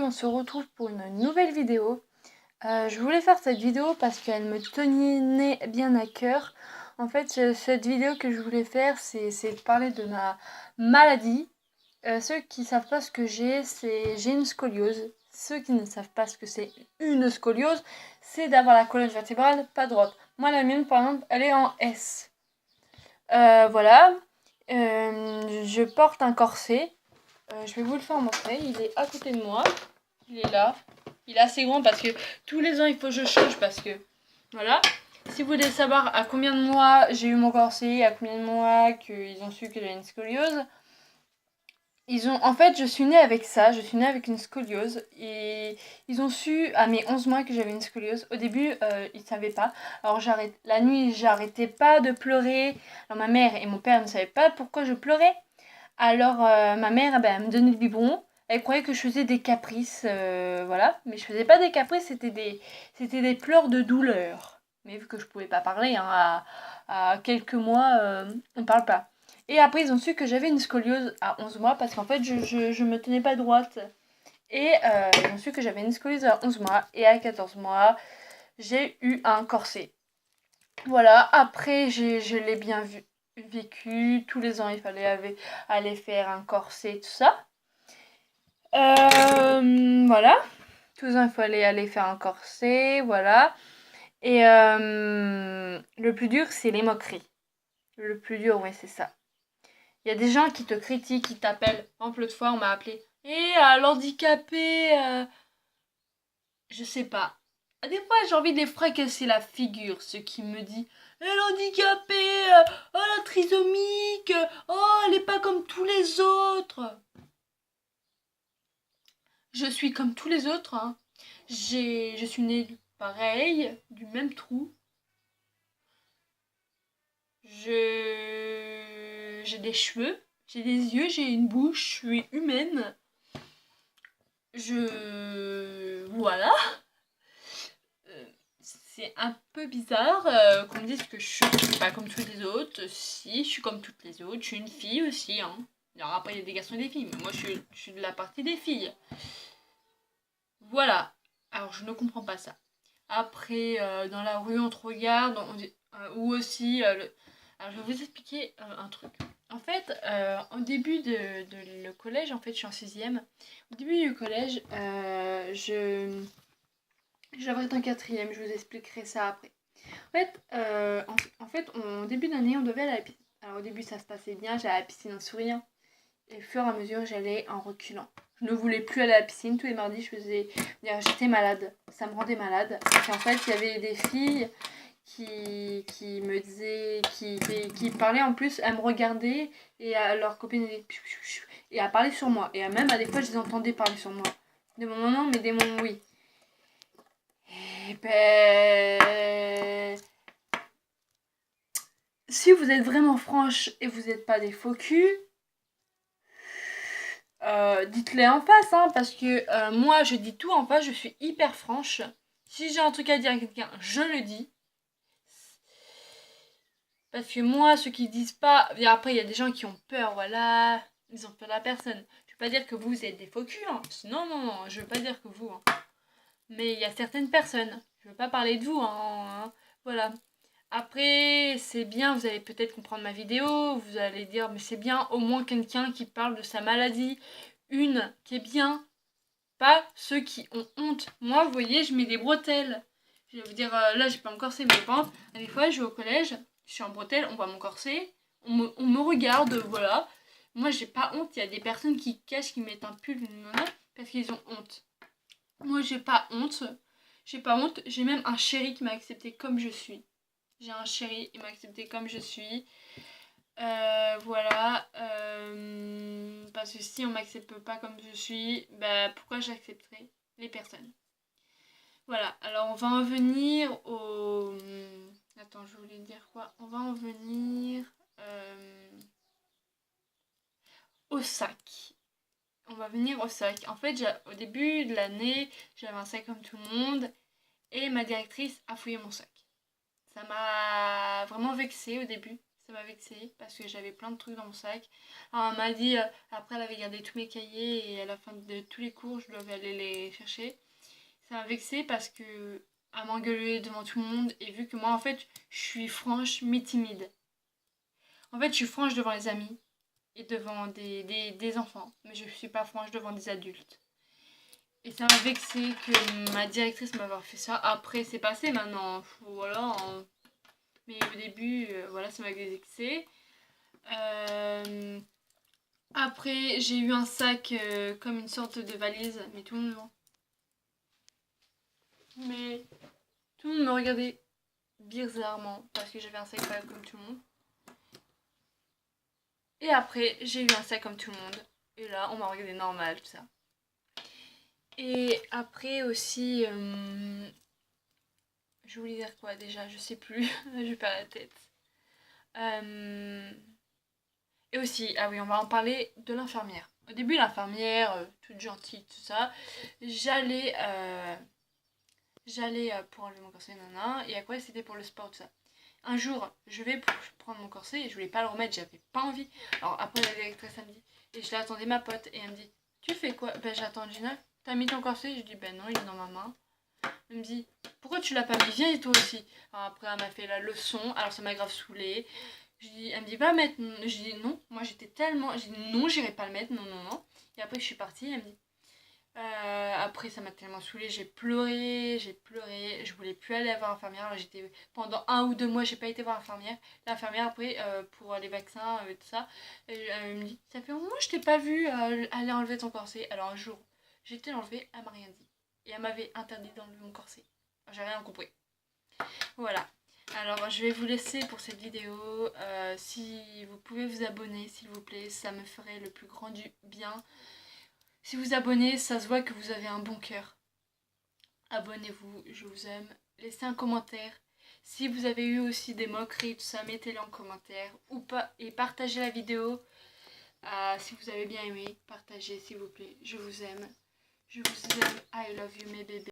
on se retrouve pour une nouvelle vidéo. Je voulais faire cette vidéo parce qu'elle me tenait bien à cœur. En fait, cette vidéo que je voulais faire, c'est de parler de ma maladie. Ceux qui savent pas ce que j'ai une scoliose. Ceux qui ne savent pas ce que c'est une scoliose, c'est d'avoir la colonne vertébrale pas droite. Moi, la mienne, par exemple, elle est en S. Voilà. Je porte un corset. Je vais vous le faire montrer. Il est à côté de moi. Il est là. Il est assez grand parce que tous les ans il faut que je change parce que voilà. Si vous voulez savoir à combien de mois j'ai eu mon corset, à combien de mois qu'ils ont su que j'avais une scoliose, en fait, je suis née avec ça, je suis née avec une scoliose et ils ont su à mes 11 mois que j'avais une scoliose. Au début, ils ne savaient pas. Alors la nuit, j'arrêtais pas de pleurer. Alors ma mère et mon père ne savaient pas pourquoi je pleurais. Alors ma mère, elle me donnait le biberon. Elle croyait que je faisais des caprices, voilà. Mais je faisais pas des caprices, c'était des pleurs de douleur. Mais vu que je pouvais pas parler, hein, à quelques mois, on parle pas. Et après, ils ont su que j'avais une scoliose à 11 mois parce qu'en fait, je me tenais pas droite. Et ils ont su que j'avais une scoliose à 11 mois. Et à 14 mois, j'ai eu un corset. Voilà, après, je l'ai bien vécu. Tous les ans, il fallait aller faire un corset, tout ça. Voilà. Tous les ans, il fallait aller faire un corset, voilà. Et le plus dur, c'est les moqueries. Le plus dur, ouais, c'est ça. Il y a des gens qui te critiquent, qui t'appellent. Par exemple, l'autre fois, on m'a appelé. L'handicapé, je sais pas. Des fois, j'ai envie de les fracasser la figure, ce qui me dit l'handicapé, oh la trisomique, oh elle est pas comme tous les autres. Je suis comme tous les autres, hein. Je suis née pareil, du même trou. J'ai des cheveux, j'ai des yeux, j'ai une bouche, je suis humaine. Voilà. C'est un peu bizarre qu'on me dise que je suis pas comme toutes les autres. Si, je suis comme toutes les autres. Je suis une fille aussi. Hein. Alors après, il y a des garçons et des filles. Mais moi, je suis de la partie des filles. Voilà. Alors, je ne comprends pas ça. Après, dans la rue, on te regarde. Ou aussi... Alors, je vais vous expliquer un truc. En fait, au début de le collège, en fait, je suis en 6e. Au début du collège, j'aimerais être en 4e, je vous expliquerai ça après. En fait, au début d'année, on devait aller à la piscine. Alors au début, ça se passait bien, j'allais à la piscine en souriant. Et au fur et à mesure, j'allais en reculant. Je ne voulais plus aller à la piscine. Tous les mardis, j'étais malade. Ça me rendait malade. Parce qu'en fait, il y avait des filles qui me disaient, qui parlaient en plus, elles me regardaient et leurs copines disaient et à parler sur moi. Et même à des fois, je les entendais parler sur moi. Des moments non, mais des moments oui. Et ben, si vous êtes vraiment franche et vous n'êtes pas des faux culs, dites-les en face, hein, parce que moi je dis tout en face, je suis hyper franche. Si j'ai un truc à dire à quelqu'un, je le dis. Parce que moi, ceux qui disent pas, et après il y a des gens qui ont peur, voilà, ils ont peur de la personne. Je veux pas dire que vous êtes des faux culs, hein. Non, je veux pas dire que vous, hein. Mais il y a certaines personnes, je veux pas parler de vous, hein. Voilà. Après, c'est bien, vous allez peut-être comprendre ma vidéo, vous allez dire, mais c'est bien au moins quelqu'un qui parle de sa maladie, une qui est bien, pas ceux qui ont honte. Moi, vous voyez, je mets des bretelles. Je vais vous dire, là, j'ai pas mon corset, mais par exemple, des fois, je vais au collège, je suis en bretelles, on voit mon corset, on me regarde, voilà. Moi, j'ai pas honte, il y a des personnes qui cachent, qui mettent un pull, parce qu'ils ont honte. Moi, j'ai pas honte, j'ai même un chéri qui m'a accepté comme je suis. J'ai un chéri, il m'a accepté comme je suis. Voilà. Parce que si on m'accepte pas comme je suis, bah pourquoi j'accepterais les personnes? Voilà. Alors on va en venir au... Attends, je voulais dire quoi? On va en venir au sac. On va venir au sac. En fait, au début de l'année, j'avais un sac comme tout le monde. Et ma directrice a fouillé mon sac. Ça m'a vraiment vexée au début. Ça m'a vexée parce que j'avais plein de trucs dans mon sac. Alors elle m'a dit, après elle avait gardé tous mes cahiers et à la fin de tous les cours je devais aller les chercher. Ça m'a vexée parce que elle m'a engueulée devant tout le monde et vu que moi en fait je suis franche mais timide. En fait je suis franche devant les amis et devant des enfants, mais je suis pas franche devant des adultes. Et ça m'a vexée que ma directrice m'ait fait ça. Après c'est passé maintenant, voilà. Hein. Mais au début, voilà, ça m'a vexée. Euh, Après, j'ai eu un sac comme une sorte de valise, mais tout le monde, mais tout le monde me regardait bizarrement parce que j'avais un sac pas comme tout le monde. Et après, j'ai eu un sac comme tout le monde. Et là, on m'a regardé normal, tout ça. Et après aussi, je voulais dire quoi déjà, je sais plus, je perds la tête. Et aussi, ah oui, on va en parler de l'infirmière. Au début, l'infirmière, toute gentille, tout ça, j'allais pour enlever mon corset, nana, et après c'était pour le sport, tout ça. Un jour, je vais prendre mon corset et je voulais pas le remettre, j'avais pas envie. Alors après, la directrice, elle me dit, et je l'attendais ma pote, et elle me dit, tu fais quoi? Ben j'attends Gina, t'as mis ton corset? Je dis, ben non, il est dans ma main. Elle me dit, pourquoi tu l'as pas mis? Viens et toi aussi. Alors après, elle m'a fait la leçon, alors ça m'a grave saoulée. Elle me dit, va mettre. Je dis non, moi j'étais tellement. J'ai dit non, j'irai pas le mettre, non, non, non. Et après, je suis partie, elle me dit. Après, ça m'a tellement saoulée, j'ai pleuré, je voulais plus aller voir l'infirmière. Alors, pendant 1 ou 2 mois, j'ai pas été voir l'infirmière. L'infirmière, après, pour les vaccins, tout ça, elle me dit, ça fait un moment que je t'ai pas vu aller enlever ton corset. Alors, un jour, j'étais l'enlever, elle m'a rien dit. Et elle m'avait interdit d'enlever mon corset. J'ai rien compris. Voilà. Alors, je vais vous laisser pour cette vidéo. Si vous pouvez vous abonner, s'il vous plaît, ça me ferait le plus grand du bien. Si vous abonnez, ça se voit que vous avez un bon cœur. Abonnez-vous, je vous aime. Laissez un commentaire. Si vous avez eu aussi des moqueries, tout ça, mettez-les en commentaire ou pas. Et partagez la vidéo. Si vous avez bien aimé, partagez s'il vous plaît. Je vous aime. Je vous aime. I love you mes bébés.